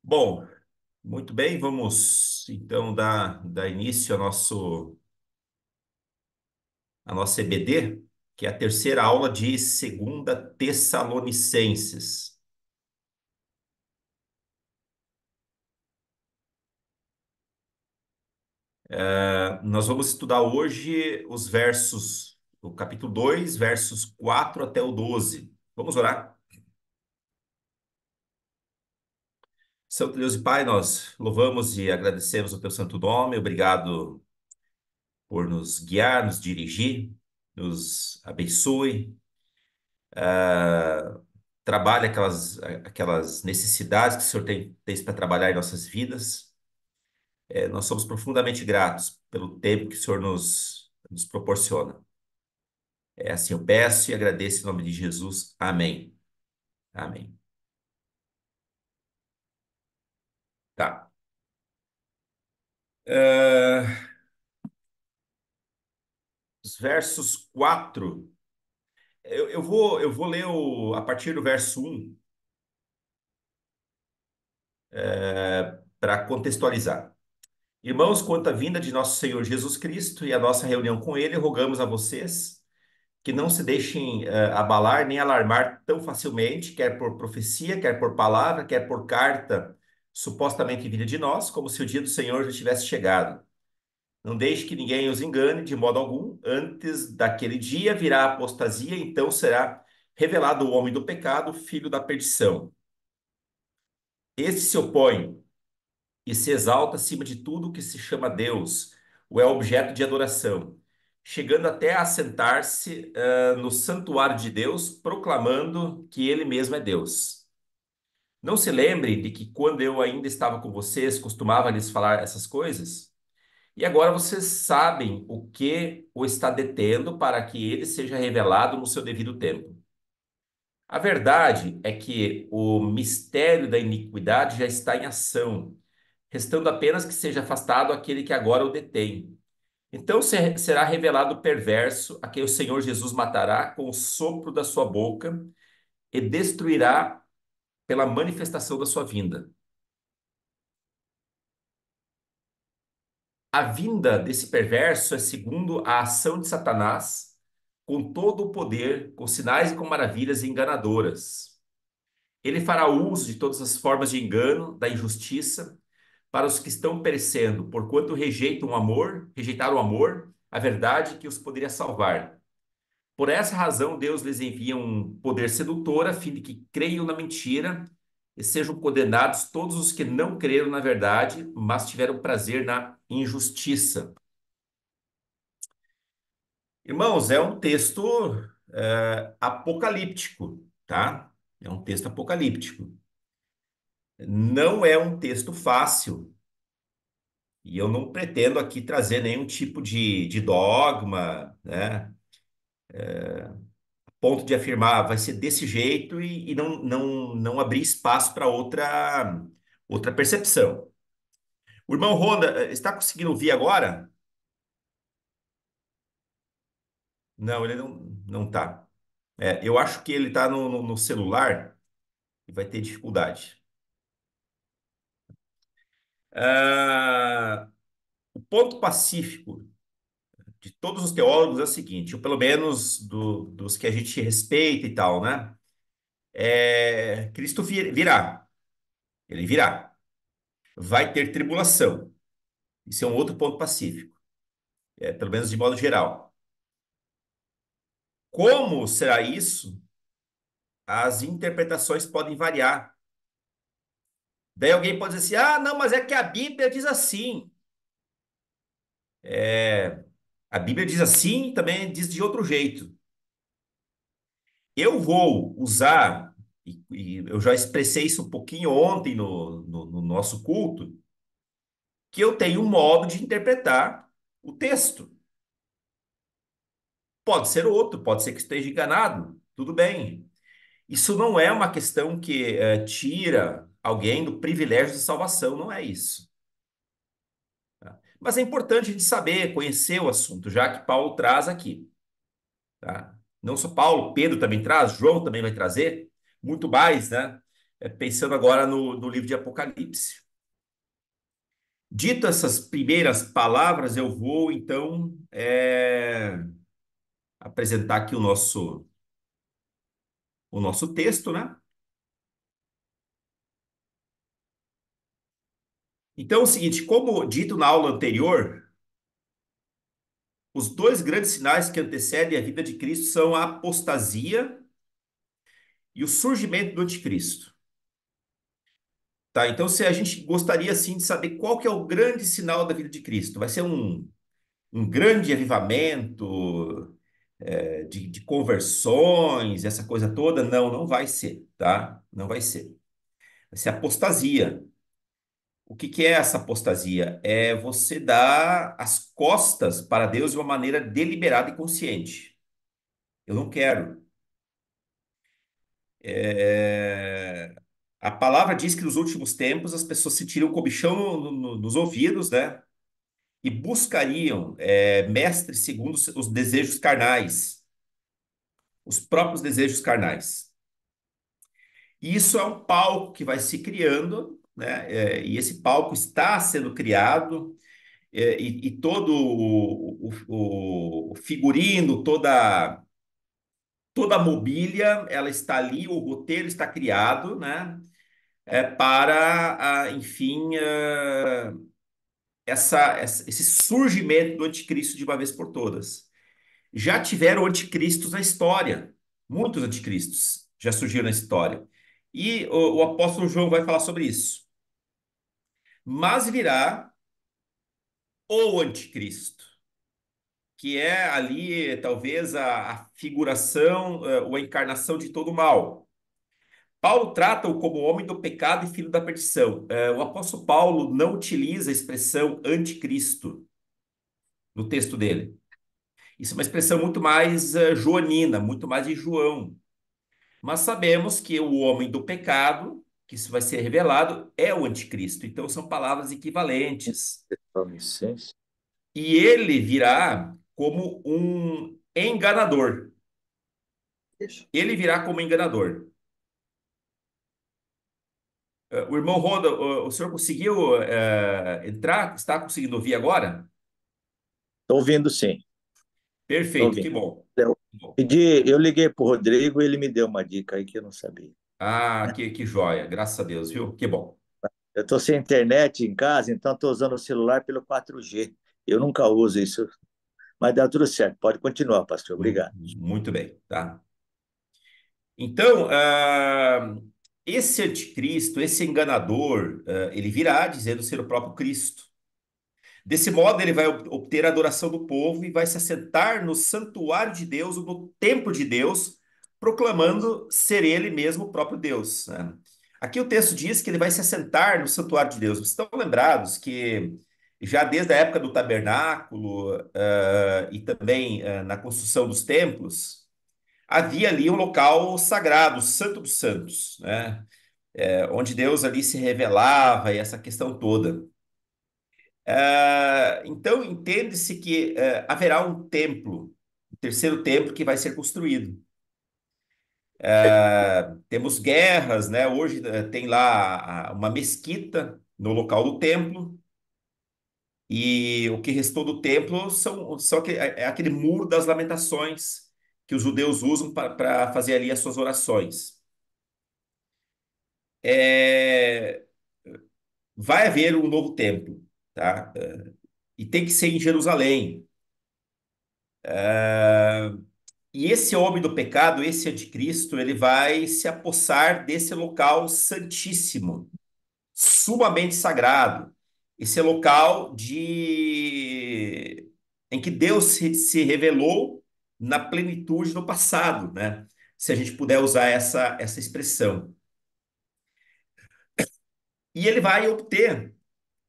Bom, muito bem, vamos então dar início à nossa EBD, que é a terceira aula de Segunda Tessalonicenses. Nós vamos estudar hoje o capítulo 2, versos 4 até o 12. Vamos orar. Santo Deus e Pai, nós louvamos e agradecemos o teu santo nome. Obrigado por nos guiar, nos dirigir, nos abençoe. Trabalhe aquelas necessidades que o Senhor tem para trabalhar em nossas vidas. Nós somos profundamente gratos pelo tempo que o Senhor nos proporciona. É assim eu peço e agradeço em nome de Jesus. Amém. Amém. Tá. Ah, os versos 4. Eu vou ler a partir do verso 1 para contextualizar. Irmãos, quanto à vinda de nosso Senhor Jesus Cristo e a nossa reunião com Ele, rogamos a vocês que não se deixem abalar nem alarmar tão facilmente, quer por profecia, quer por palavra, quer por carta supostamente vinda de nós, como se o dia do Senhor já tivesse chegado. Não deixe que ninguém os engane de modo algum. Antes daquele dia virá a apostasia, então será revelado o homem do pecado, filho da perdição. Este se opõe e se exalta acima de tudo que se chama Deus, ou é objeto de adoração, chegando até a assentar-se no santuário de Deus, proclamando que ele mesmo é Deus. Não se lembre de que quando eu ainda estava com vocês, costumava lhes falar essas coisas? E agora vocês sabem o que o está detendo para que ele seja revelado no seu devido tempo. A verdade é que o mistério da iniquidade já está em ação, restando apenas que seja afastado aquele que agora o detém. Então será revelado o perverso, a quem o Senhor Jesus matará com o sopro da sua boca e destruirá pela manifestação da sua vinda. A vinda desse perverso é segundo a ação de Satanás, com todo o poder, com sinais e com maravilhas enganadoras. Ele fará uso de todas as formas de engano, da injustiça, para os que estão perecendo, porquanto rejeitaram o amor, a verdade que os poderia salvar. Por essa razão, Deus lhes envia um poder sedutor, a fim de que creiam na mentira e sejam condenados todos os que não creram na verdade, mas tiveram prazer na injustiça. Irmãos, é um texto apocalíptico, tá? É um texto apocalíptico. Não é um texto fácil. E eu não pretendo aqui trazer nenhum tipo de dogma, né? Ponto de afirmar vai ser desse jeito e não abrir espaço para outra percepção. O irmão Honda, está conseguindo ouvir agora? Não, ele não está. Eu acho que ele está no celular e vai ter dificuldade. Ah, o ponto pacífico de todos os teólogos é o seguinte, ou pelo menos dos que a gente respeita e tal, né? Cristo virá. Ele virá. Vai ter tribulação. Isso é um outro ponto pacífico, pelo menos de modo geral. Como será isso? As interpretações podem variar. Daí alguém pode dizer assim: ah, não, mas é que a Bíblia diz assim. É, a Bíblia diz assim, também diz de outro jeito. Eu vou usar, e eu já expressei isso um pouquinho ontem no nosso culto, que eu tenho um modo de interpretar o texto. Pode ser outro, pode ser que esteja enganado, tudo bem. Isso não é uma questão que tira alguém do privilégio de salvação, não é isso. Tá? Mas é importante a gente saber, conhecer o assunto, já que Paulo traz aqui. Tá? Não só Paulo, Pedro também traz, João também vai trazer, muito mais, né? pensando agora no livro de Apocalipse. Dito essas primeiras palavras, eu vou então apresentar aqui o nosso texto, né? Então é o seguinte, como dito na aula anterior, os dois grandes sinais que antecedem a vida de Cristo são a apostasia e o surgimento do anticristo. Tá? Então, se a gente gostaria assim de saber qual que é o grande sinal da vida de Cristo, vai ser um grande avivamento, de conversões, essa coisa toda? Não, não vai ser, tá? Não vai ser. Vai ser apostasia. O que que é essa apostasia? É você dar as costas para Deus de uma maneira deliberada e consciente. Eu não quero. É, A palavra diz que nos últimos tempos as pessoas sentiriam comichão nos ouvidos, né? E buscariam mestres segundo os desejos carnais, os próprios desejos carnais. E isso é um palco que vai se criando, né? E esse palco está sendo criado, e todo o figurino, toda a mobília, ela está ali, o roteiro está criado, né? Para, enfim, esse surgimento do anticristo de uma vez por todas. Já tiveram anticristos na história, muitos anticristos já surgiram na história. E o apóstolo João vai falar sobre isso. Mas virá o anticristo, que é ali talvez a figuração, ou a encarnação de todo o mal. Paulo trata-o como homem do pecado e filho da perdição. O apóstolo Paulo não utiliza a expressão anticristo no texto dele. Isso é uma expressão muito mais joanina, muito mais de João. Mas sabemos que o homem do pecado, que isso vai ser revelado, é o anticristo. Então são palavras equivalentes. Tessalonicenses. E ele virá como um enganador. Isso. Ele virá como enganador. O irmão Roda, o senhor conseguiu entrar? Está conseguindo ouvir agora? Estou ouvindo, sim. Estou Perfeito, que ouvindo. bom. Eu, Que bom. eu liguei para o Rodrigo e ele me deu uma dica aí que eu não sabia. Ah, que joia, graças a Deus, viu? Que bom. Eu estou sem internet em casa, então estou usando o celular pelo 4G. Eu nunca uso isso, mas dá tudo certo. Pode continuar, pastor. Obrigado. Muito bem, tá? Então, esse anticristo, esse enganador, ele virá dizendo ser o próprio Cristo. Desse modo, ele vai obter a adoração do povo e vai se assentar no santuário de Deus, ou no templo de Deus, proclamando ser ele mesmo o próprio Deus, né? Aqui o texto diz que ele vai se assentar no santuário de Deus. Vocês estão lembrados que já desde a época do tabernáculo, e também na construção dos templos, havia ali um local sagrado, o Santo dos Santos, né? Onde Deus ali se revelava e essa questão toda. Então, entende-se que haverá um templo, o terceiro templo que vai ser construído. Temos guerras, né? Hoje tem lá uma mesquita no local do templo, e o que restou do templo são aquele muro das lamentações que os judeus usam para fazer ali as suas orações. É, Vai haver um novo templo, tá? E tem que ser em Jerusalém. E esse homem do pecado, esse anticristo, ele vai se apossar desse local santíssimo, sumamente sagrado. Esse local em que Deus se revelou na plenitude no passado, né? Se a gente puder usar essa expressão. E ele vai obter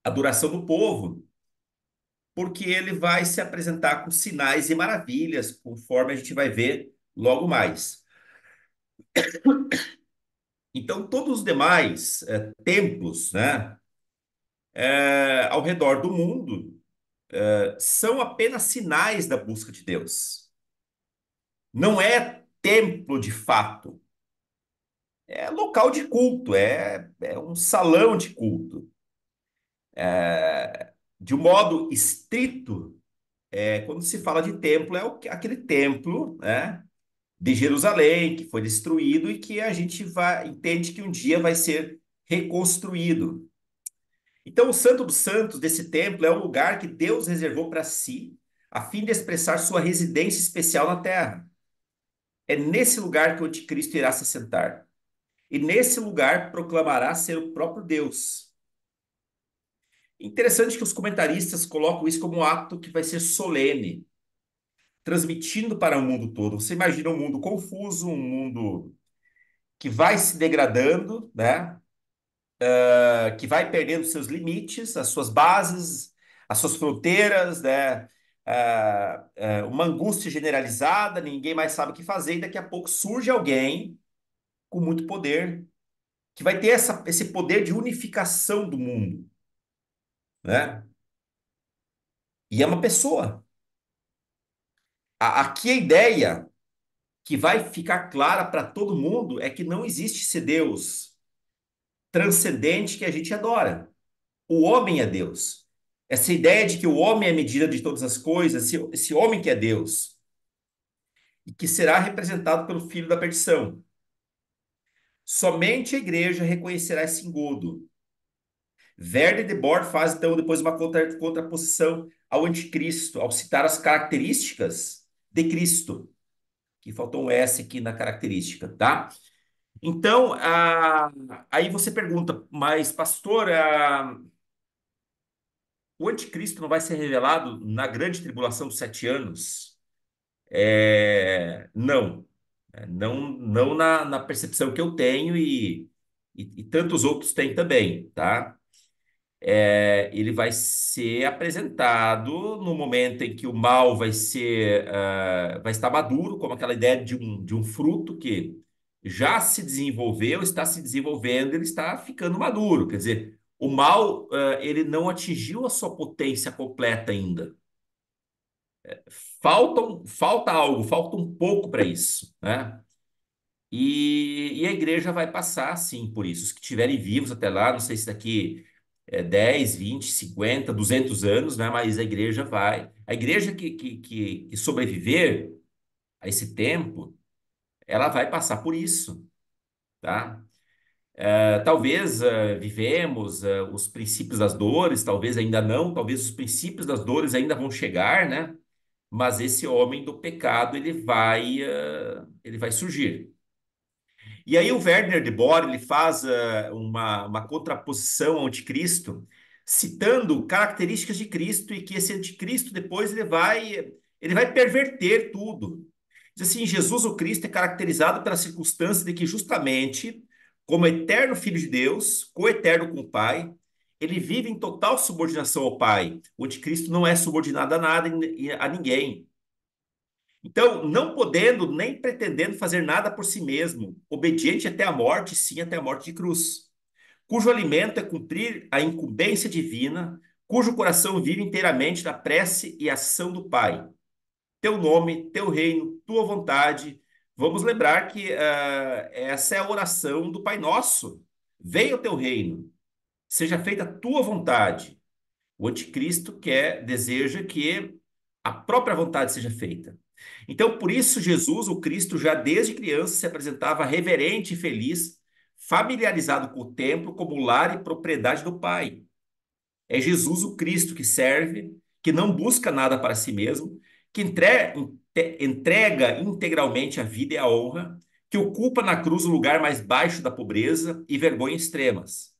a adoração do povo, porque ele vai se apresentar com sinais e maravilhas, conforme a gente vai ver logo mais. Então, todos os demais templos, né, ao redor do mundo, são apenas sinais da busca de Deus. Não é templo de fato. é local de culto, é um salão de culto. De um modo estrito, quando se fala de templo, aquele templo, né, de Jerusalém, que foi destruído e que a gente entende que um dia vai ser reconstruído. Então, o Santo dos Santos desse templo é um lugar que Deus reservou para si, a fim de expressar sua residência especial na terra. É nesse lugar que o anticristo irá se sentar. E nesse lugar proclamará ser o próprio Deus. Interessante que os comentaristas colocam isso como um ato que vai ser solene, transmitindo para o mundo todo. Você imagina um mundo confuso, um mundo que vai se degradando, né? Que vai perdendo seus limites, as suas bases, as suas fronteiras, né? Uma angústia generalizada, ninguém mais sabe o que fazer, e daqui a pouco surge alguém com muito poder, que vai ter esse poder de unificação do mundo, né? E é uma pessoa. Aqui a ideia que vai ficar clara para todo mundo é que não existe esse Deus transcendente que a gente adora. O homem é Deus. Essa ideia de que o homem é a medida de todas as coisas, esse homem que é Deus, e que será representado pelo filho da perdição. Somente a igreja reconhecerá esse engodo. Verde de Bord faz, então, depois uma contraposição ao anticristo, ao citar as características de Cristo, que faltou um S aqui na característica, tá? Então, aí você pergunta, mas, pastor, o anticristo não vai ser revelado na grande tribulação dos 7 anos? Não. Não na percepção que eu tenho e tantos outros têm também, tá? Ele vai ser apresentado no momento em que o mal vai estar maduro, como aquela ideia de um fruto que já se desenvolveu, está se desenvolvendo, ele está ficando maduro. Quer dizer, o mal, ele não atingiu a sua potência completa ainda. Falta algo, falta um pouco para isso, né? E a igreja vai passar, sim, por isso. Os que estiverem vivos até lá, não sei se daqui 10, 20, 50, 200 anos, né? Mas a igreja vai. A igreja que sobreviver a esse tempo, ela vai passar por isso, tá? Talvez vivemos os princípios das dores, talvez ainda não, talvez os princípios das dores ainda vão chegar, né? Mas esse homem do pecado, ele vai surgir. E aí o Werner de Boer, ele faz uma contraposição ao anticristo, citando características de Cristo e que esse anticristo depois ele vai perverter tudo. Diz assim, Jesus o Cristo é caracterizado pela circunstância de que justamente, como eterno Filho de Deus, coeterno com o Pai, ele vive em total subordinação ao Pai. O anticristo não é subordinado a nada e a ninguém. Então, não podendo nem pretendendo fazer nada por si mesmo, obediente até a morte, sim, até a morte de cruz, cujo alimento é cumprir a incumbência divina, cujo coração vive inteiramente na prece e ação do Pai. Teu nome, teu reino, tua vontade. Vamos lembrar que essa é a oração do Pai Nosso. Venha o teu reino, seja feita a tua vontade. O anticristo deseja que a própria vontade seja feita. Então, por isso, Jesus, o Cristo, já desde criança se apresentava reverente e feliz, familiarizado com o templo como lar e propriedade do Pai. É Jesus, o Cristo, que serve, que não busca nada para si mesmo, que entrega integralmente a vida e a honra, que ocupa na cruz o lugar mais baixo da pobreza e vergonha extremas.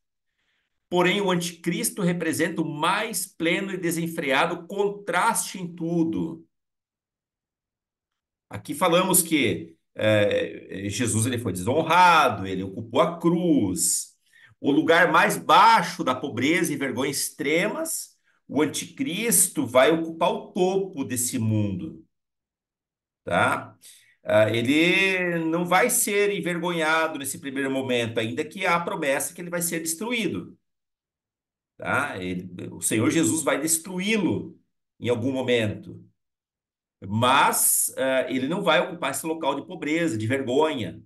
Porém, o anticristo representa o mais pleno e desenfreado contraste em tudo. Aqui falamos que Jesus ele foi desonrado, ele ocupou a cruz, o lugar mais baixo da pobreza e vergonha extremas. O anticristo vai ocupar o topo desse mundo, tá? Ele não vai ser envergonhado nesse primeiro momento, ainda que há a promessa que ele vai ser destruído, tá? O Senhor Jesus vai destruí-lo em algum momento. Mas ele não vai ocupar esse local de pobreza, de vergonha.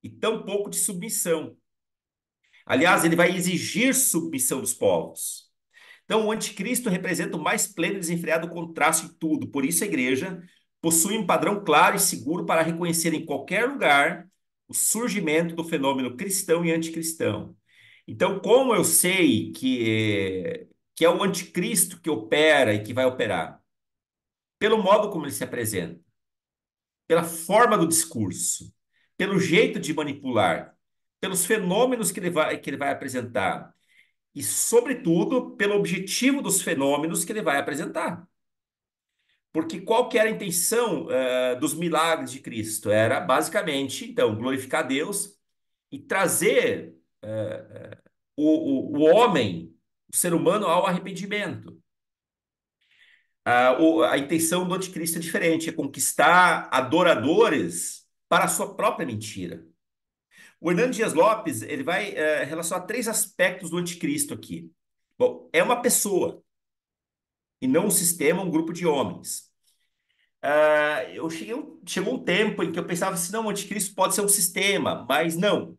e tampouco de submissão. Aliás, ele vai exigir submissão dos povos. Então, o anticristo representa o mais pleno e desenfreado contraste em tudo. Por isso, a igreja possui um padrão claro e seguro para reconhecer em qualquer lugar o surgimento do fenômeno cristão e anticristão. Então, como eu sei que é o anticristo que opera e que vai operar? Pelo modo como ele se apresenta, pela forma do discurso, pelo jeito de manipular, pelos fenômenos que ele vai apresentar e, sobretudo, pelo objetivo dos fenômenos que ele vai apresentar. Porque qual que era a intenção dos milagres de Cristo? Era basicamente, então, glorificar Deus e trazer o homem, o ser humano, ao arrependimento. A intenção do anticristo é diferente, é conquistar adoradores para a sua própria mentira. O Hernando Dias Lopes, ele vai relacionar três aspectos do anticristo aqui. Bom, é uma pessoa e não um sistema, um grupo de homens. Chegou um tempo em que eu pensava assim, não, o anticristo pode ser um sistema, mas não.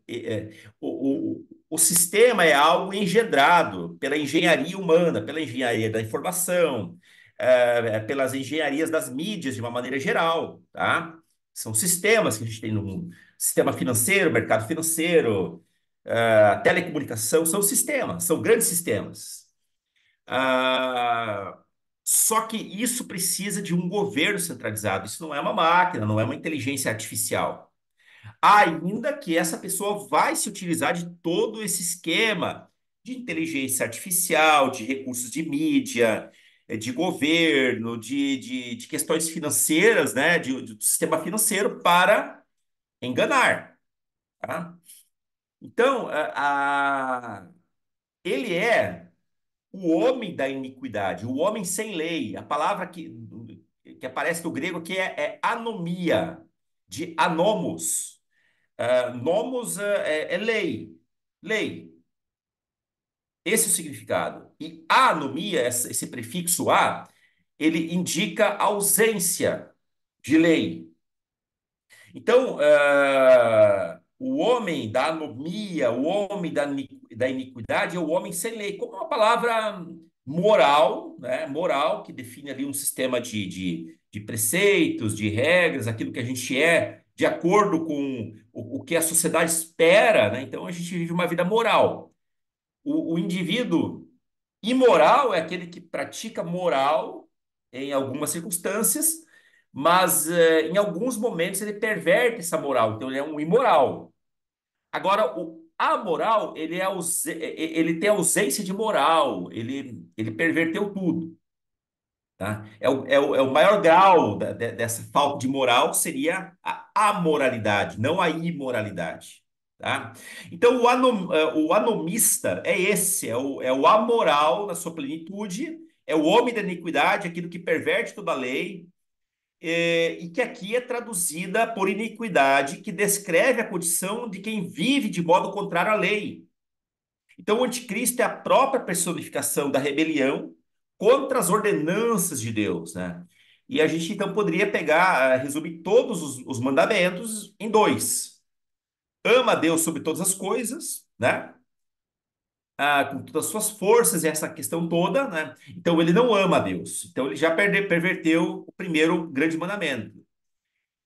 O sistema é algo engendrado pela engenharia humana, pela engenharia da informação, pelas engenharias das mídias de uma maneira geral, tá? São sistemas que a gente tem no mundo. Sistema financeiro, mercado financeiro, telecomunicação, são sistemas, são grandes sistemas. Ah, Só que isso precisa de um governo centralizado. Isso não é uma máquina, não é uma inteligência artificial. Ainda que essa pessoa vai se utilizar de todo esse esquema de inteligência artificial, de recursos de mídia, de governo, de questões financeiras, né, do sistema financeiro para enganar, tá? Então, ele é o homem da iniquidade, o homem sem lei. A palavra que aparece no grego aqui é anomia, de anomos. Nomos é lei, lei. Esse é o significado. E a anomia, esse prefixo a, ele indica ausência de lei. Então, o homem da anomia, o homem da iniquidade é o homem sem lei, como uma palavra moral, né? Moral, que define ali um sistema de preceitos, de regras, aquilo que a gente é, de acordo com o que a sociedade espera, né? Então, a gente vive uma vida moral. O indivíduo imoral é aquele que pratica moral em algumas circunstâncias, mas em alguns momentos ele perverte essa moral, então ele é um imoral. Agora, o amoral, ele tem ausência de moral, ele perverteu tudo, tá? É o maior grau dessa falta de moral seria a amoralidade, não a imoralidade, tá? Então, o anomista é esse, é o amoral na sua plenitude, é o homem da iniquidade, aquilo que perverte toda a lei, e que aqui é traduzida por iniquidade, que descreve a condição de quem vive de modo contrário à lei. Então, o anticristo é a própria personificação da rebelião contra as ordenanças de Deus, né? E a gente então poderia pegar, resumir todos os mandamentos em dois: ama a Deus sobre todas as coisas, né? Com todas as suas forças, essa questão toda, né? Então ele não ama a Deus. Então ele já perverteu o primeiro grande mandamento.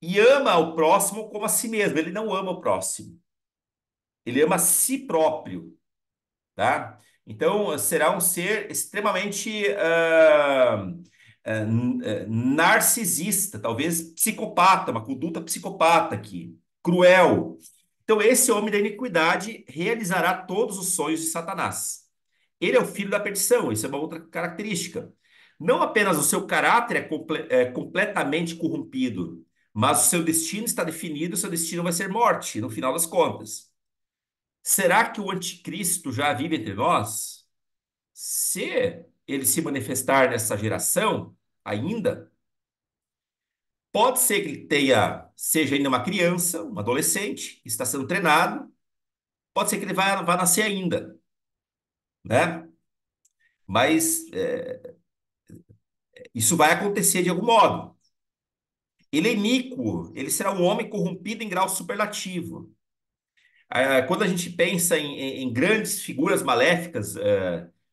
E ama o próximo como a si mesmo. Ele não ama o próximo. Ele ama a si próprio, tá? Então, será um ser extremamente narcisista, talvez psicopata, uma conduta psicopata aqui, cruel. Então, esse homem da iniquidade realizará todos os sonhos de Satanás. Ele é o filho da perdição, isso é uma outra característica. Não apenas o seu caráter é completamente corrompido, mas o seu destino está definido, o seu destino vai ser morte, no final das contas. Será que o anticristo já vive entre nós? Se ele se manifestar nessa geração, ainda, pode ser que ele seja ainda uma criança, um adolescente, que está sendo treinado, pode ser que ele vá nascer ainda, né? Mas isso vai acontecer de algum modo. Ele é iníquo, ele será um homem corrompido em grau superlativo. Quando a gente pensa em grandes figuras maléficas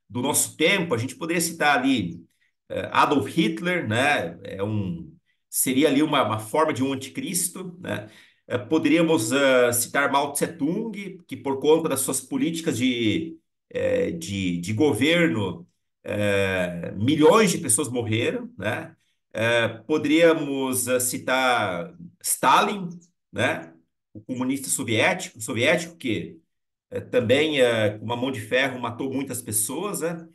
do nosso tempo, a gente poderia citar ali Adolf Hitler, né? Seria ali uma forma de um anticristo, né? Poderíamos citar Mao Tse-tung, que por conta das suas políticas de governo, milhões de pessoas morreram, né? Poderíamos citar Stalin, né? O comunista soviético que também com uma mão de ferro matou muitas pessoas, né?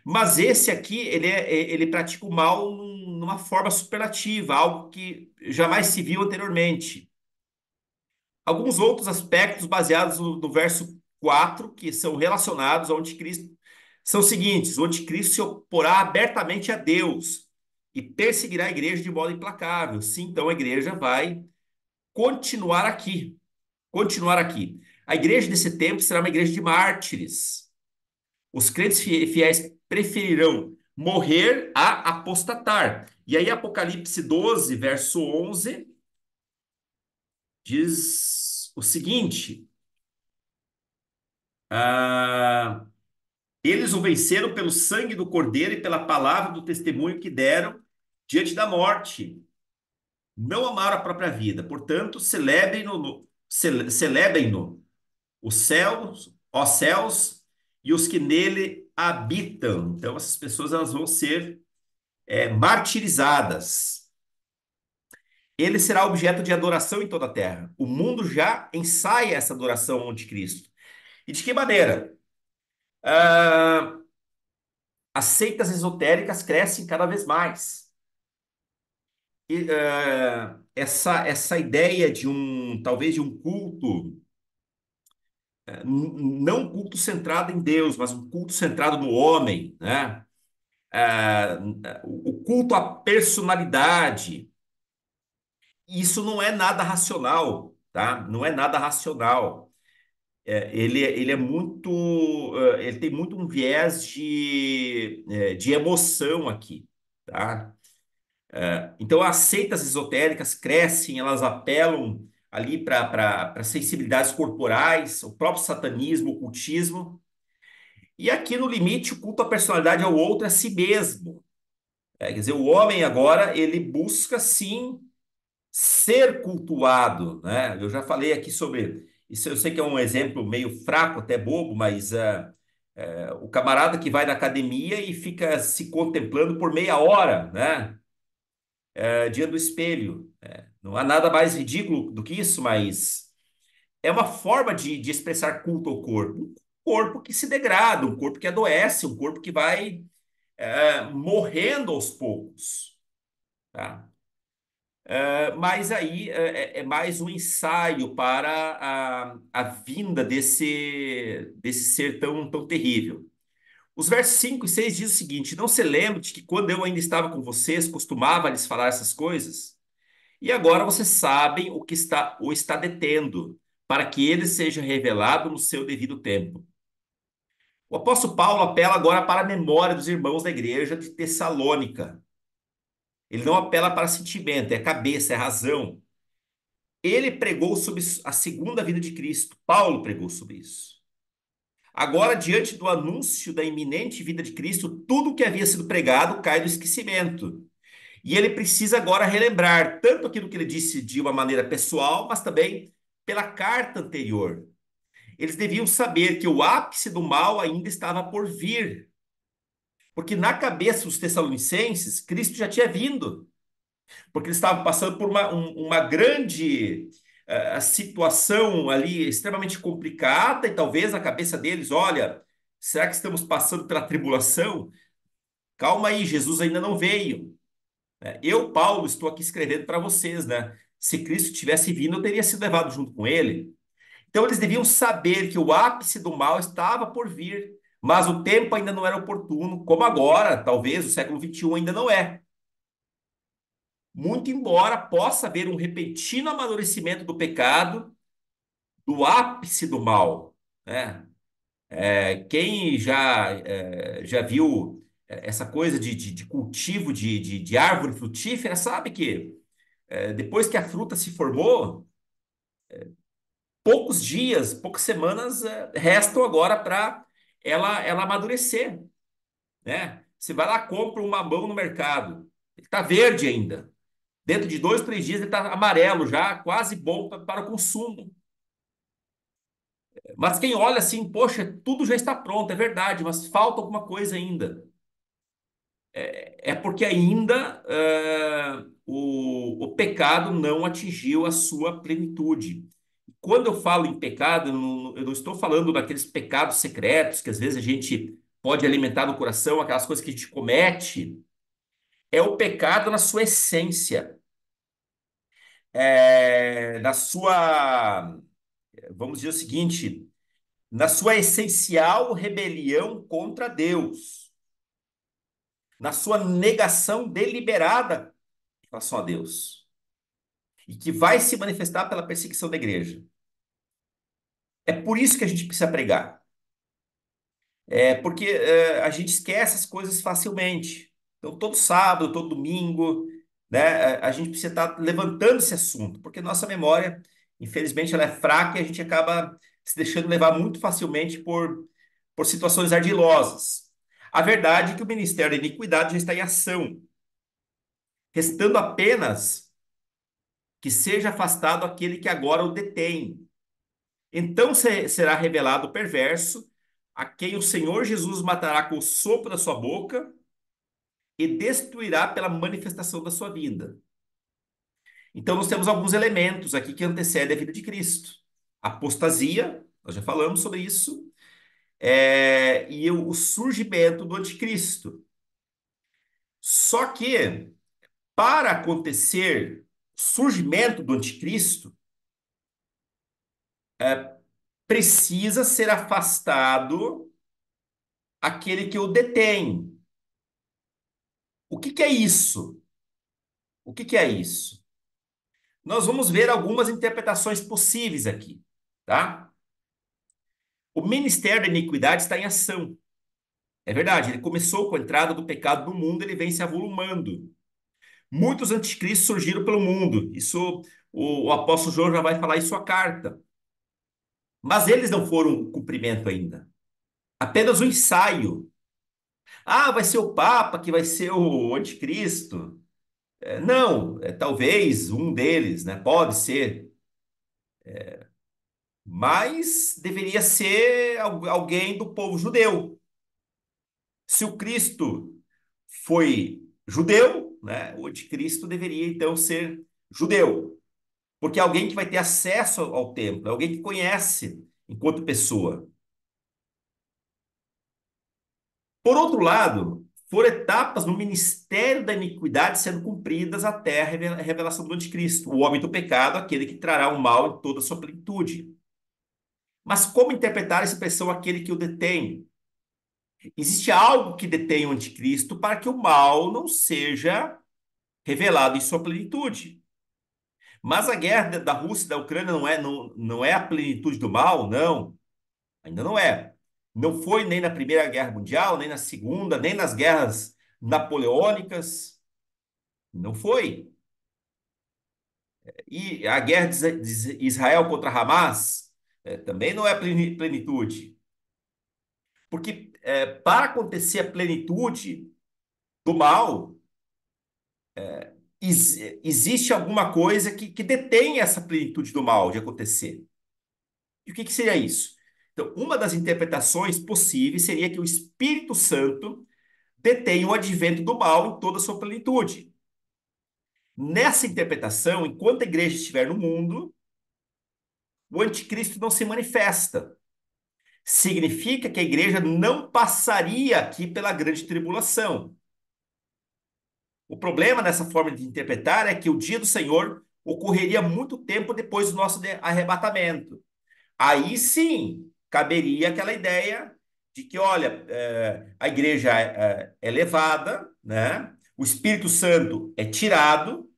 Mas esse aqui, ele pratica o mal numa forma superlativa, algo que jamais se viu anteriormente. Alguns outros aspectos baseados no verso 4 que são relacionados ao anticristo, são os seguintes: o anticristo se oporá abertamente a Deus e perseguirá a igreja de modo implacável. Sim, então a igreja vai continuar aqui, continuar aqui. A igreja desse tempo será uma igreja de mártires. Os crentes fiéis preferirão morrer a apostatar. E aí, Apocalipse 12, verso 11, diz o seguinte: ah, eles o venceram pelo sangue do Cordeiro e pela palavra do testemunho que deram diante da morte. Não amaram a própria vida. Portanto, celebrem-no os céus, ó céus, e os que nele habitam. Então, essas pessoas elas vão ser martirizadas. Ele será objeto de adoração em toda a terra. O mundo já ensaia essa adoração ao anticristo. E de que maneira? Ah, as seitas esotéricas crescem cada vez mais. E, essa ideia de talvez de um culto, não um culto centrado em Deus, mas um culto centrado no homem, né? Ah, o culto à personalidade, isso não é nada racional, tá? Não é nada racional. Ele é muito, ele tem muito um viés de emoção aqui, tá? Então, as seitas esotéricas crescem, elas apelam ali para sensibilidades corporais, o próprio satanismo, o cultismo. E aqui no limite, o culto à personalidade ao outro é a si mesmo. Quer dizer, o homem agora, ele busca sim ser cultuado, né? Eu já falei aqui sobre isso, eu sei que é um exemplo meio fraco, até bobo, mas o camarada que vai na academia e fica se contemplando por meia hora, né? Diante do espelho. Não há nada mais ridículo do que isso, mas é uma forma de expressar culto ao corpo. Um corpo que se degrada, um corpo que adoece, um corpo que vai morrendo aos poucos, tá? Mas aí é mais um ensaio para a vinda desse ser tão terrível. Os versos 5 e 6 diz o seguinte: não se lembre de que quando eu ainda estava com vocês, costumava lhes falar essas coisas? E agora vocês sabem o está detendo, para que ele seja revelado no seu devido tempo. O apóstolo Paulo apela agora para a memória dos irmãos da igreja de Tessalônica. Ele não apela para sentimento, é cabeça, é razão. Ele pregou sobre a segunda vinda de Cristo. Paulo pregou sobre isso. Agora, diante do anúncio da iminente vinda de Cristo, tudo que havia sido pregado cai no esquecimento. E ele precisa agora relembrar tanto aquilo que ele disse de uma maneira pessoal, mas também pela carta anterior. Eles deviam saber que o ápice do mal ainda estava por vir. Porque na cabeça dos tessalonicenses, Cristo já tinha vindo. Porque eles estavam passando por uma grande situação ali extremamente complicada, e talvez na cabeça deles, olha, será que estamos passando pela tribulação? Calma aí, Jesus ainda não veio. Eu, Paulo, estou aqui escrevendo para vocês, né? Se Cristo tivesse vindo, eu teria sido levado junto com ele. Então eles deviam saber que o ápice do mal estava por vir, mas o tempo ainda não era oportuno, como agora, talvez o século XXI ainda não é. Muito embora possa haver um repentino amadurecimento do pecado, do ápice do mal, né? Quem já viu essa coisa de cultivo de árvore frutífera sabe que depois que a fruta se formou, poucos dias, poucas semanas restam agora para ela amadurecer, né? Você vai lá, compra um mamão no mercado, ele está verde ainda. Dentro de 2, 3 dias ele está amarelo já, quase bom para o consumo. Mas quem olha assim, poxa, tudo já está pronto, é verdade, mas falta alguma coisa ainda. É porque ainda o pecado não atingiu a sua plenitude. Quando eu falo em pecado, eu não estou falando daqueles pecados secretos que às vezes a gente pode alimentar no coração, aquelas coisas que a gente comete. É o pecado na sua essência, na sua, vamos dizer o seguinte, na sua essencial rebelião contra Deus, na sua negação deliberada em relação a Deus, e que vai se manifestar pela perseguição da igreja. É por isso que a gente precisa pregar. É porque a gente esquece as coisas facilmente. Então, todo sábado, todo domingo, né, a gente precisa estar levantando esse assunto, porque nossa memória, infelizmente, ela é fraca e a gente acaba se deixando levar muito facilmente por situações ardilosas. A verdade é que o Ministério da Iniquidade já está em ação, restando apenas que seja afastado aquele que agora o detém. Então será revelado o perverso, a quem o Senhor Jesus matará com o sopro da sua boca e destruirá pela manifestação da sua vinda. Então nós temos alguns elementos aqui que antecedem a vida de Cristo. Apostasia, nós já falamos sobre isso, e o surgimento do anticristo. Só que, para acontecer o surgimento do anticristo, precisa ser afastado aquele que o detém. O que que é isso? O que que é isso? Nós vamos ver algumas interpretações possíveis aqui, tá? O ministério da iniquidade está em ação. É verdade, ele começou com a entrada do pecado no mundo, ele vem se avolumando. Muitos anticristos surgiram pelo mundo. Isso, o apóstolo João já vai falar em sua carta. Mas eles não foram o cumprimento ainda. Apenas o ensaio. Ah, vai ser o Papa que vai ser o anticristo. Não, talvez um deles, né? Pode ser. Mas deveria ser alguém do povo judeu. Se o Cristo foi judeu, né, o anticristo deveria então ser judeu, porque é alguém que vai ter acesso ao templo, é alguém que conhece enquanto pessoa. Por outro lado, foram etapas no ministério da iniquidade sendo cumpridas até a revelação do anticristo, o homem do pecado, aquele que trará o mal em toda a sua plenitude. Mas como interpretar a expressão aquele que o detém? Existe algo que detém o anticristo para que o mal não seja revelado em sua plenitude. Mas a guerra da Rússia e da Ucrânia não é a plenitude do mal, não. Ainda não é. Não foi nem na Primeira Guerra Mundial, nem na Segunda, nem nas guerras napoleônicas. Não foi. E a guerra de Israel contra Hamas também não é plenitude. Porque para acontecer a plenitude do mal, existe alguma coisa que detém essa plenitude do mal de acontecer. E o que seria isso? Então, uma das interpretações possíveis seria que o Espírito Santo detém o advento do mal em toda a sua plenitude. Nessa interpretação, enquanto a igreja estiver no mundo, o anticristo não se manifesta. Significa que a igreja não passaria aqui pela grande tribulação. O problema dessa forma de interpretar é que o dia do Senhor ocorreria muito tempo depois do nosso arrebatamento. Aí sim caberia aquela ideia de que, olha, a igreja é levada, né? O Espírito Santo é tirado,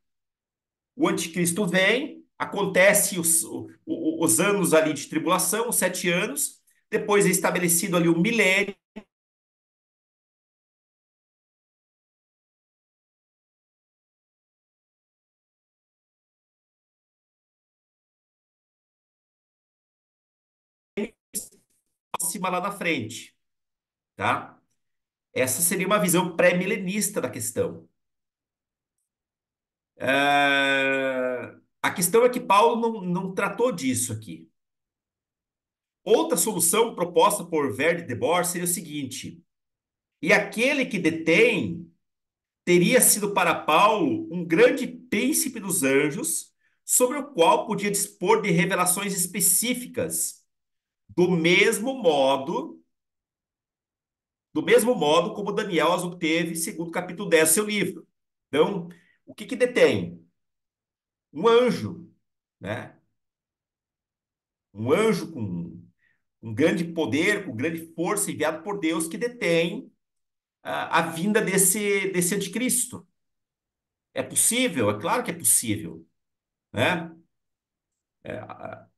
o anticristo vem, acontece os anos ali de tribulação, os 7 anos, depois é estabelecido ali o milênio. próxima lá na frente, tá? Essa seria uma visão pré-milenista da questão. A questão é que Paulo não tratou disso aqui. Outra solução proposta por Verde de Boer seria o seguinte: e aquele que detém teria sido para Paulo um grande príncipe dos anjos, sobre o qual podia dispor de revelações específicas, do mesmo modo, do mesmo modo como Daniel as obteve, segundo o capítulo 10 do seu livro. Então, o que que detém? Um anjo, né? Um anjo com um grande poder, com grande força enviado por Deus que detém a vinda desse anticristo. É possível? É claro que é possível, né?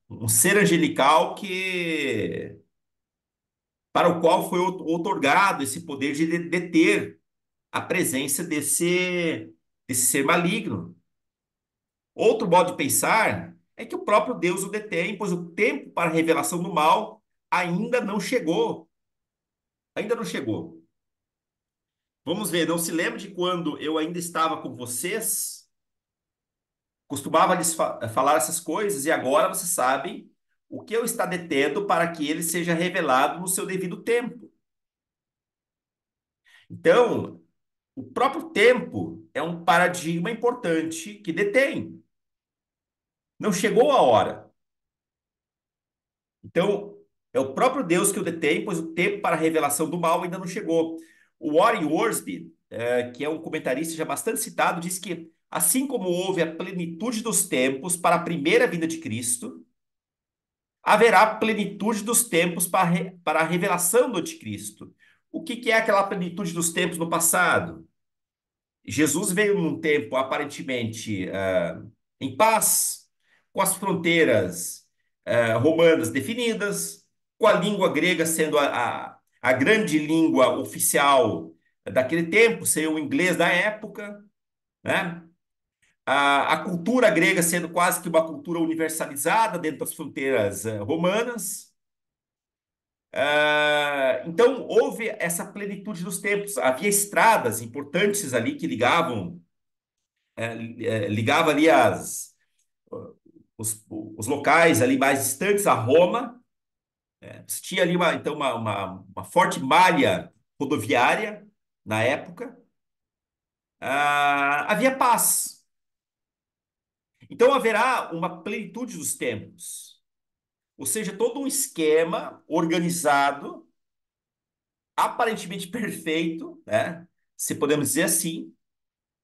Um ser angelical que para o qual foi outorgado esse poder de deter a presença desse ser maligno. Outro modo de pensar é que o próprio Deus o detém, pois o tempo para a revelação do mal ainda não chegou. Ainda não chegou. Vamos ver, não se lembra de quando eu ainda estava com vocês? Costumava lhes falar essas coisas e agora vocês sabem o que eu está detendo para que ele seja revelado no seu devido tempo. Então, o próprio tempo é um paradigma importante que detém. Não chegou a hora. Então, é o próprio Deus que o detém, pois o tempo para a revelação do mal ainda não chegou. O Warren Wiersbe, que é um comentarista já bastante citado, diz que assim como houve a plenitude dos tempos para a primeira vinda de Cristo, haverá plenitude dos tempos para a revelação do anticristo. O que que é aquela plenitude dos tempos no passado? Jesus veio num tempo aparentemente em paz, com as fronteiras romanas definidas, com a língua grega sendo a grande língua oficial daquele tempo, seria o inglês da época, né? A cultura grega sendo quase que uma cultura universalizada dentro das fronteiras romanas. Então, houve essa plenitude dos tempos. Havia estradas importantes ali que ligava ali os locais ali mais distantes a Roma. Tinha ali então uma forte malha rodoviária na época. Havia paz. Então haverá uma plenitude dos tempos. Ou seja, todo um esquema organizado, aparentemente perfeito, né? Se podemos dizer assim,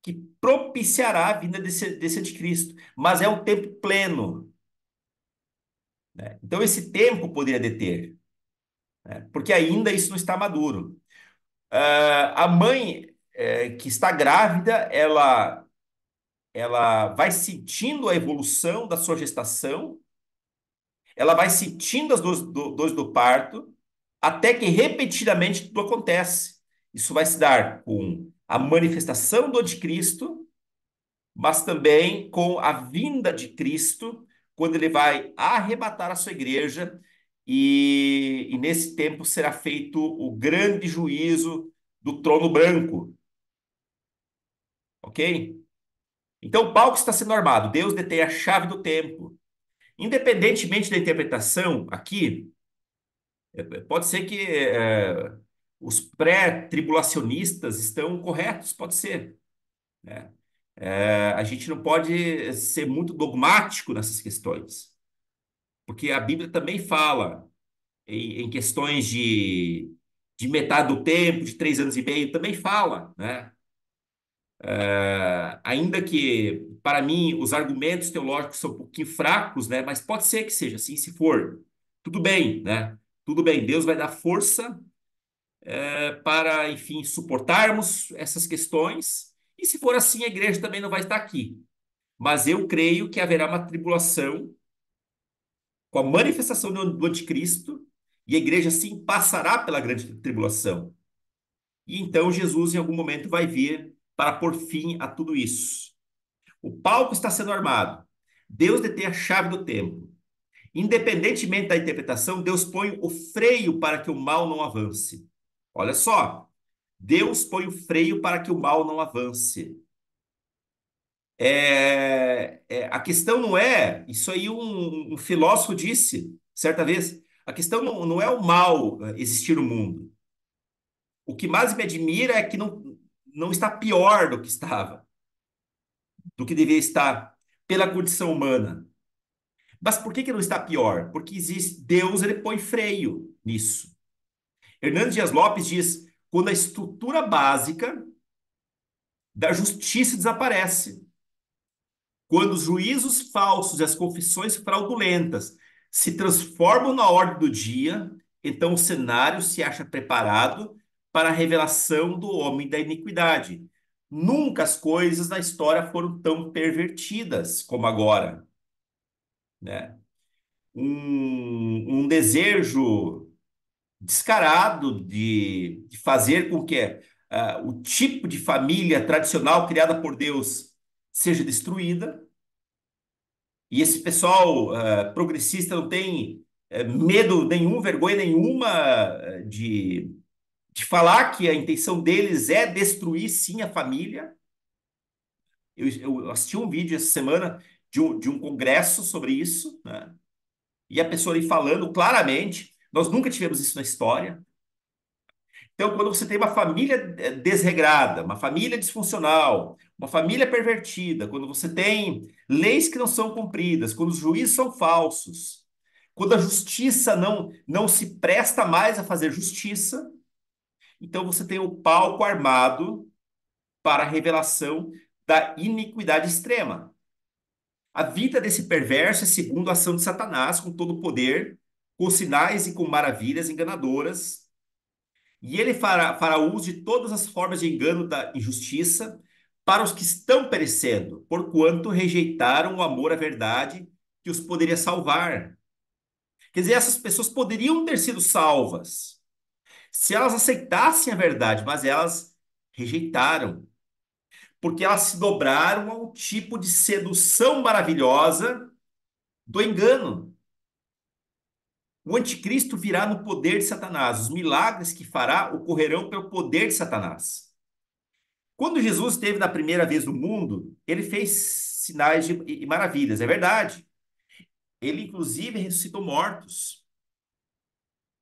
que propiciará a vinda desse anticristo. Mas é um tempo pleno, né? Então esse tempo poderia deter, né? Porque ainda isso não está maduro. A mãe que está grávida, ela vai sentindo a evolução da sua gestação, ela vai sentindo as dores do parto, até que repetidamente tudo acontece. Isso vai se dar com a manifestação do anticristo, mas também com a vinda de Cristo, quando ele vai arrebatar a sua igreja, e nesse tempo será feito o grande juízo do trono branco, ok? Então, o palco está sendo armado, Deus detém a chave do tempo. Independentemente da interpretação aqui, pode ser que os pré-tribulacionistas estão corretos, pode ser, né? A gente não pode ser muito dogmático nessas questões, porque a Bíblia também fala em questões de metade do tempo, de 3 anos e meio, também fala, né? Ainda que, para mim, os argumentos teológicos são um pouquinho fracos, né? Mas pode ser que seja assim, se for. Tudo bem, né? Tudo bem, Deus vai dar força para, enfim, suportarmos essas questões. E se for assim, a igreja também não vai estar aqui. Mas eu creio que haverá uma tribulação com a manifestação do anticristo, e a igreja sim passará pela grande tribulação. E então Jesus, em algum momento, vai vir para pôr fim a tudo isso. O palco está sendo armado. Deus detém a chave do tempo. Independentemente da interpretação, Deus põe o freio para que o mal não avance. Olha só, Deus põe o freio para que o mal não avance. A questão não é, isso aí um filósofo disse certa vez, a questão não é o mal existir no mundo. O que mais me admira é que não está pior do que estava, do que devia estar pela condição humana. Mas por que não está pior? Porque existe Deus, ele põe freio nisso. Hernandes Dias Lopes diz: quando a estrutura básica da justiça desaparece, quando os juízos falsos e as confissões fraudulentas se transformam na ordem do dia, então o cenário se acha preparado para a revelação do homem da iniquidade. Nunca as coisas na história foram tão pervertidas como agora, né? Um desejo descarado de fazer com que o tipo de família tradicional criada por Deus seja destruída. E esse pessoal progressista não tem medo nenhum, vergonha nenhuma de falar que a intenção deles é destruir, sim, a família. Eu assisti um vídeo essa semana de um congresso sobre isso, né? E a pessoa ali falando claramente, nós nunca tivemos isso na história. Então, quando você tem uma família desregrada, uma família disfuncional, uma família pervertida, quando você tem leis que não são cumpridas, quando os juízes são falsos, quando a justiça não se presta mais a fazer justiça, então você tem o palco armado para a revelação da iniquidade extrema. A vida desse perverso é segundo a ação de Satanás, com todo o poder, com sinais e com maravilhas enganadoras. E ele fará uso de todas as formas de engano da injustiça para os que estão perecendo, porquanto rejeitaram o amor à verdade que os poderia salvar. Quer dizer, essas pessoas poderiam ter sido salvas se elas aceitassem a verdade, mas elas rejeitaram, porque elas se dobraram a um tipo de sedução maravilhosa do engano. O anticristo virá no poder de Satanás. Os milagres que fará ocorrerão pelo poder de Satanás. Quando Jesus esteve na primeira vez no mundo, ele fez sinais e maravilhas, é verdade. Ele, inclusive, ressuscitou mortos.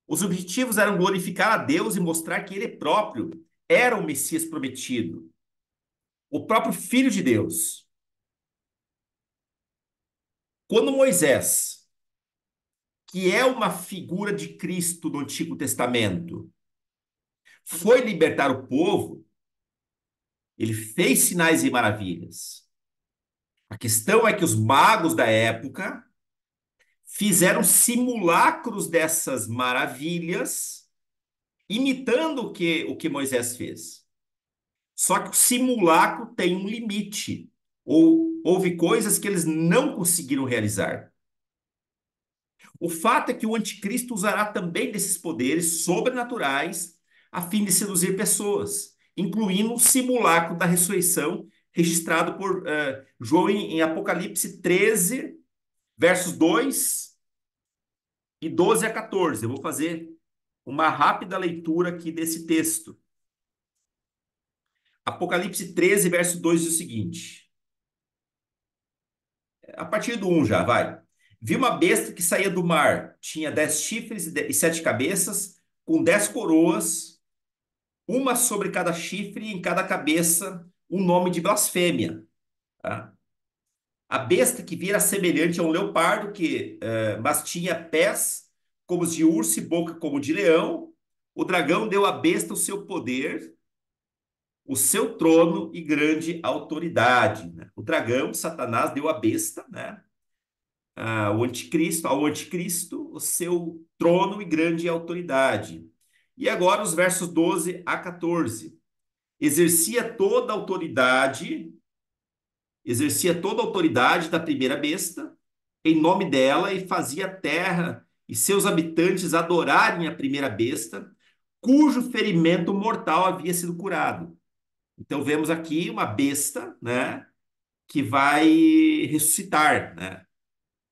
Os objetivos eram glorificar a Deus e mostrar que ele próprio era o Messias prometido, o próprio Filho de Deus. Quando Moisés, que é uma figura de Cristo do Antigo Testamento, foi libertar o povo, ele fez sinais e maravilhas. A questão é que os magos da época fizeram simulacros dessas maravilhas, imitando o que Moisés fez. Só que o simulacro tem um limite. Ou houve coisas que eles não conseguiram realizar. O fato é que o anticristo usará também desses poderes sobrenaturais a fim de seduzir pessoas, incluindo o simulacro da ressurreição registrado por João em Apocalipse 13, versos 2 e 12 a 14. Eu vou fazer uma rápida leitura aqui desse texto. Apocalipse 13, verso 2 diz o seguinte. A partir do 1 já, vai. Vi uma besta que saía do mar. Tinha 10 chifres e 7 cabeças, com 10 coroas, uma sobre cada chifre e em cada cabeça um nome de blasfêmia. Tá? A besta que vira semelhante a um leopardo, mas tinha pés como os de urso e boca como de leão. O dragão deu à besta o seu poder, o seu trono e grande autoridade. Né? O dragão, Satanás, deu à besta, né? Ao anticristo, o seu trono e grande autoridade. E agora os versos 12 a 14. Exercia toda a autoridade da primeira besta, em nome dela, e fazia a terra e seus habitantes adorarem a primeira besta, cujo ferimento mortal havia sido curado. Então vemos aqui uma besta, né, que vai ressuscitar, né?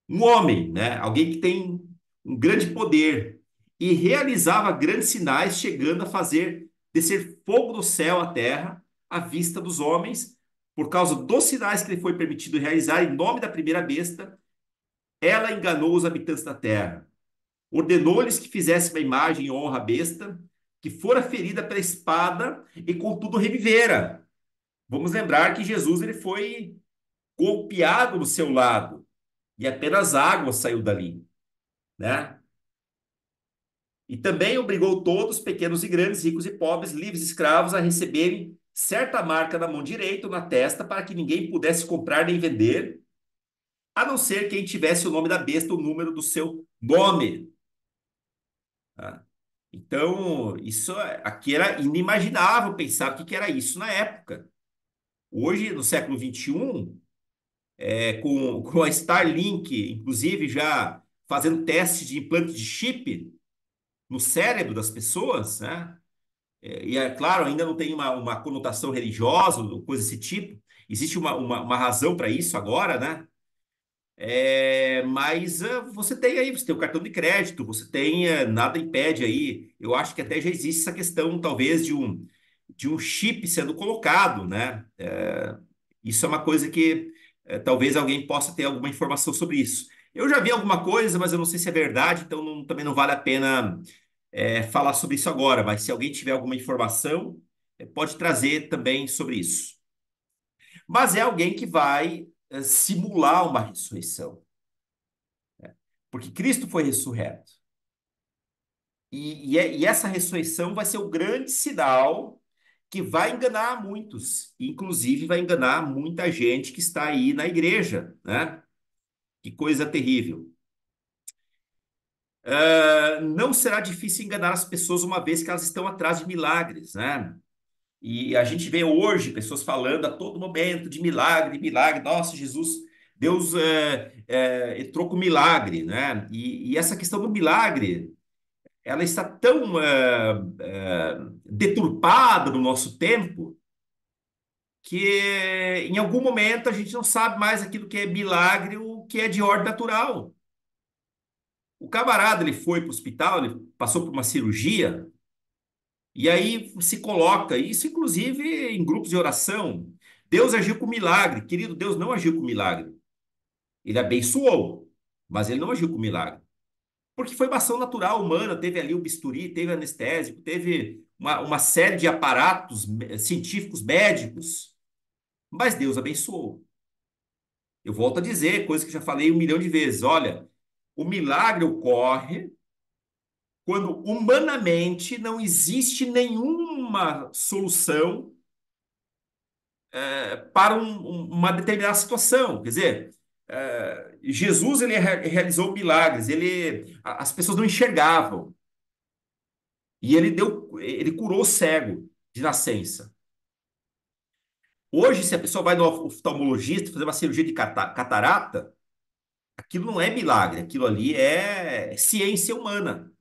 Um homem, né? Alguém que tem um grande poder e realizava grandes sinais, chegando a fazer descer fogo do céu à terra à vista dos homens, por causa dos sinais que ele foi permitido realizar em nome da primeira besta. Ela enganou os habitantes da terra. Ordenou-lhes que fizessem uma imagem em honra à besta, que fora ferida pela espada e contudo revivera. Vamos lembrar que Jesus ele foi golpeado no seu lado e apenas água saiu dali, né? E também obrigou todos, pequenos e grandes, ricos e pobres, livres e escravos, a receberem certa marca na mão direita ou na testa, para que ninguém pudesse comprar nem vender, a não ser quem tivesse o nome da besta, o número do seu nome. Tá? Então, aqui era inimaginável pensar o que era isso na época. Hoje, no século XXI, com a Starlink, inclusive, já fazendo testes de implante de chip no cérebro das pessoas, né? E é claro, ainda não tem uma conotação religiosa, ou coisa desse tipo. Existe uma razão para isso agora, né? Mas você tem aí, você tem o cartão de crédito, você tem, nada impede aí. Eu acho que até já existe essa questão, talvez, de um chip sendo colocado, né? Isso é uma coisa que talvez alguém possa ter alguma informação sobre isso. Eu já vi alguma coisa, mas eu não sei se é verdade, então também não vale a pena falar sobre isso agora. Mas se alguém tiver alguma informação, pode trazer também sobre isso. Mas é alguém que vai simular uma ressurreição, porque Cristo foi ressurreto. E essa ressurreição vai ser o grande sinal que vai enganar muitos, inclusive vai enganar muita gente que está aí na igreja, né? Que coisa terrível. Não será difícil enganar as pessoas uma vez que elas estão atrás de milagres, né? E a gente vê hoje pessoas falando a todo momento de milagre, de milagre. Nossa, Jesus, Deus entrou com milagre, né? E essa questão do milagre, ela está tão deturpada no nosso tempo que em algum momento a gente não sabe mais aquilo que é milagre, o que é de ordem natural. O camarada, ele foi para o hospital, ele passou por uma cirurgia, e aí se coloca, isso inclusive em grupos de oração, Deus agiu com milagre. Querido, Deus não agiu com milagre. Ele abençoou, mas ele não agiu com milagre. Porque foi uma ação natural humana, teve ali o bisturi, teve anestésico, teve uma série de aparatos científicos, médicos, mas Deus abençoou. Eu volto a dizer, coisa que já falei 1 milhão de vezes, olha, o milagre ocorre quando humanamente não existe nenhuma solução para uma determinada situação. Quer dizer, Jesus ele realizou milagres, as pessoas não enxergavam e ele curou o cego de nascença. Hoje, se a pessoa vai no oftalmologista fazer uma cirurgia de catarata, aquilo não é milagre, aquilo ali é ciência humana,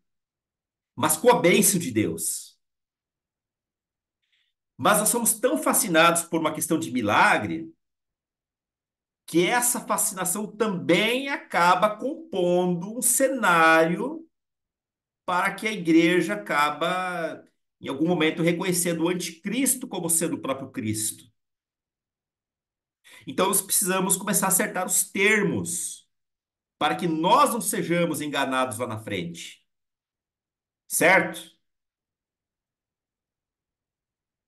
mas com a bênção de Deus. Mas nós somos tão fascinados por uma questão de milagre que essa fascinação também acaba compondo um cenário para que a igreja acaba, em algum momento, reconhecendo o anticristo como sendo o próprio Cristo. Então, nós precisamos começar a acertar os termos para que nós não sejamos enganados lá na frente, certo?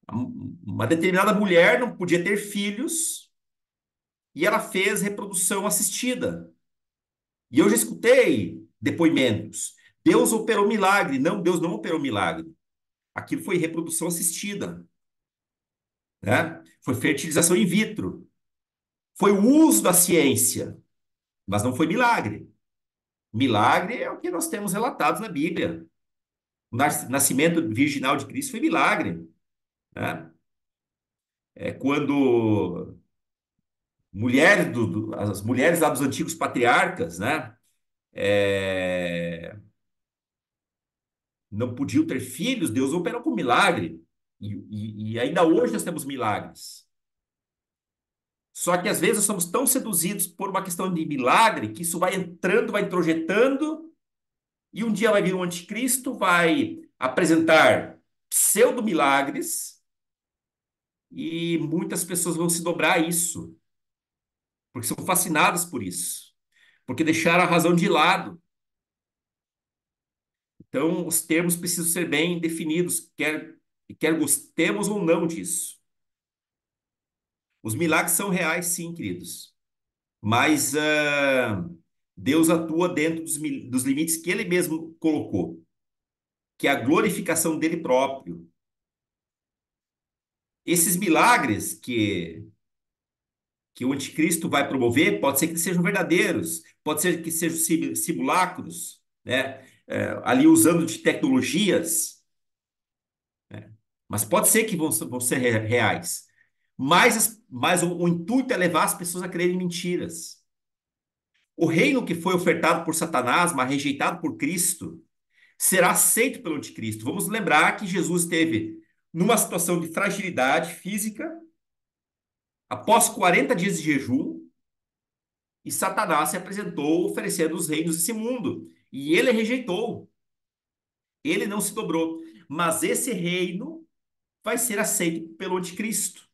Uma determinada mulher não podia ter filhos e ela fez reprodução assistida. E eu já escutei depoimentos. Deus operou milagre. Não, Deus não operou milagre. Aquilo foi reprodução assistida, né? Foi fertilização in vitro. Foi o uso da ciência, mas não foi milagre. Milagre é o que nós temos relatados na Bíblia. O nascimento virginal de Cristo foi milagre, né? É quando as mulheres lá dos antigos patriarcas, né? É, não podiam ter filhos, Deus operou com milagre. E ainda hoje nós temos milagres. Só que às vezes nós somos tão seduzidos por uma questão de milagre que isso vai entrando, vai introjetando, e um dia vai vir um anticristo, vai apresentar pseudo-milagres, e muitas pessoas vão se dobrar a isso, porque são fascinadas por isso, porque deixaram a razão de lado. Então, os termos precisam ser bem definidos, quer gostemos ou não disso. Os milagres são reais, sim, queridos. Mas Deus atua dentro dos limites que ele mesmo colocou, que é a glorificação dele próprio. Esses milagres que o anticristo vai promover, pode ser que sejam verdadeiros, pode ser que sejam simulacros, né? Ali usando de tecnologias, né? Mas pode ser que vão ser reais. Mas o intuito é levar as pessoas a crerem em mentiras. O reino que foi ofertado por Satanás, mas rejeitado por Cristo, será aceito pelo anticristo. Vamos lembrar que Jesus esteve numa situação de fragilidade física, após 40 dias de jejum, e Satanás se apresentou oferecendo os reinos desse mundo. E ele rejeitou, ele não se dobrou. Mas esse reino vai ser aceito pelo anticristo.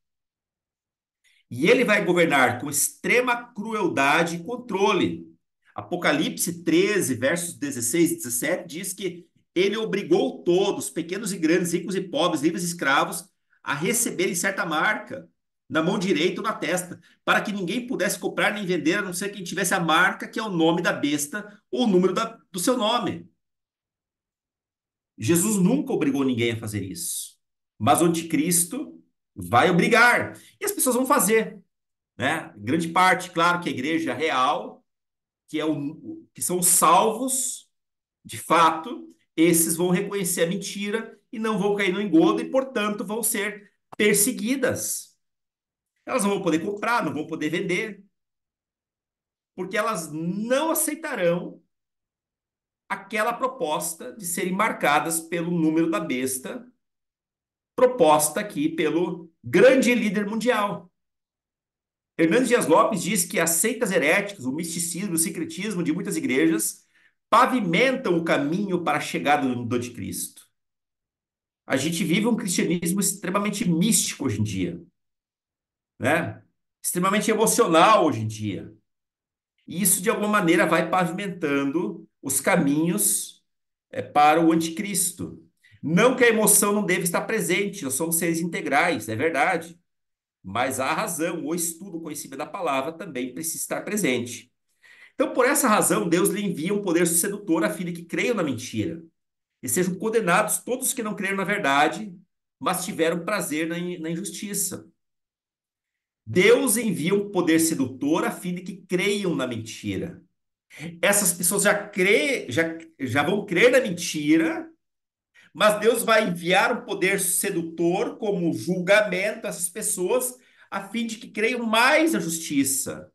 E ele vai governar com extrema crueldade e controle. Apocalipse 13, versos 16 e 17, diz que ele obrigou todos, pequenos e grandes, ricos e pobres, livres e escravos, a receberem certa marca na mão direita ou na testa, para que ninguém pudesse comprar nem vender, a não ser quem tivesse a marca, que é o nome da besta, ou o número do seu nome. Jesus nunca obrigou ninguém a fazer isso. Mas o anticristo vai obrigar. E as pessoas vão fazer, né? Grande parte, claro, que a igreja real, que são os salvos, de fato, esses vão reconhecer a mentira e não vão cair no engodo e, portanto, vão ser perseguidas. Elas não vão poder comprar, não vão poder vender, porque elas não aceitarão aquela proposta de serem marcadas pelo número da besta, proposta aqui pelo grande líder mundial. Hernandes Dias Lopes diz que as seitas heréticas, o misticismo, o secretismo de muitas igrejas pavimentam o caminho para a chegada do anticristo. A gente vive um cristianismo extremamente místico hoje em dia, né? Extremamente emocional hoje em dia. E isso, de alguma maneira, vai pavimentando os caminhos para o anticristo. Não que a emoção não deva estar presente, nós somos seres integrais, é verdade. Mas a razão, o estudo, o conhecimento da palavra também precisa estar presente. Então, por essa razão, Deus lhe envia um poder sedutor a fim de que creiam na mentira e sejam condenados todos os que não creram na verdade, mas tiveram prazer na injustiça. Deus envia um poder sedutor a fim de que creiam na mentira. Essas pessoas já vão crer na mentira, mas Deus vai enviar um poder sedutor como julgamento a essas pessoas, a fim de que creiam mais na justiça.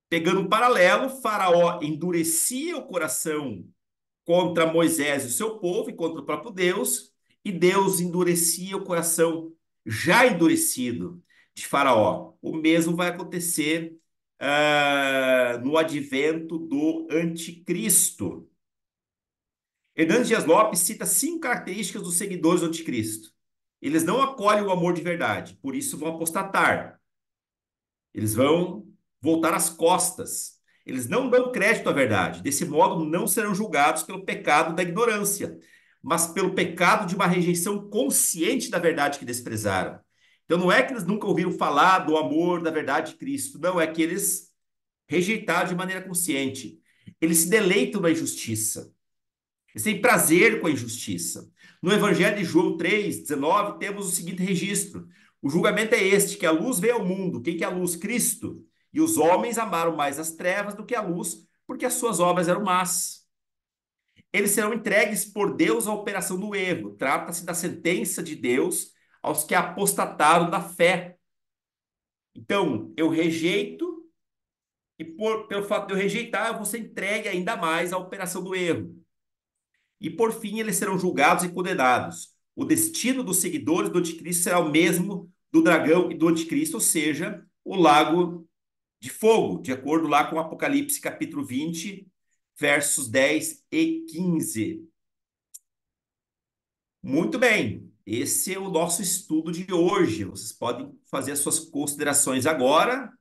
Pegando um paralelo, Faraó endurecia o coração contra Moisés e o seu povo e contra o próprio Deus, e Deus endurecia o coração já endurecido de Faraó. O mesmo vai acontecer no advento do anticristo. Hernandes Dias Lopes cita 5 características dos seguidores do anticristo. Eles não acolhem o amor de verdade, por isso vão apostatar. Eles vão voltar as costas. Eles não dão crédito à verdade. Desse modo, não serão julgados pelo pecado da ignorância, mas pelo pecado de uma rejeição consciente da verdade que desprezaram. Então, não é que eles nunca ouviram falar do amor, da verdade de Cristo. Não, é que eles rejeitaram de maneira consciente. Eles se deleitam na injustiça. Eles têm prazer com a injustiça. No Evangelho de João 3:19, temos o seguinte registro: o julgamento é este, que a luz veio ao mundo. Quem que é a luz? Cristo. E os homens amaram mais as trevas do que a luz, porque as suas obras eram más. Eles serão entregues por Deus à operação do erro. Trata-se da sentença de Deus aos que apostataram da fé. Então, eu rejeito, e pelo fato de eu rejeitar, eu vou ser entregue ainda mais à operação do erro. E por fim, eles serão julgados e condenados. O destino dos seguidores do anticristo será o mesmo do dragão e do anticristo, ou seja, o lago de fogo, de acordo lá com Apocalipse capítulo 20, versos 10 e 15. Muito bem, esse é o nosso estudo de hoje. Vocês podem fazer as suas considerações agora,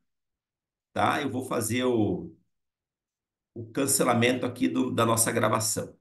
tá? Eu vou fazer o cancelamento aqui da nossa gravação.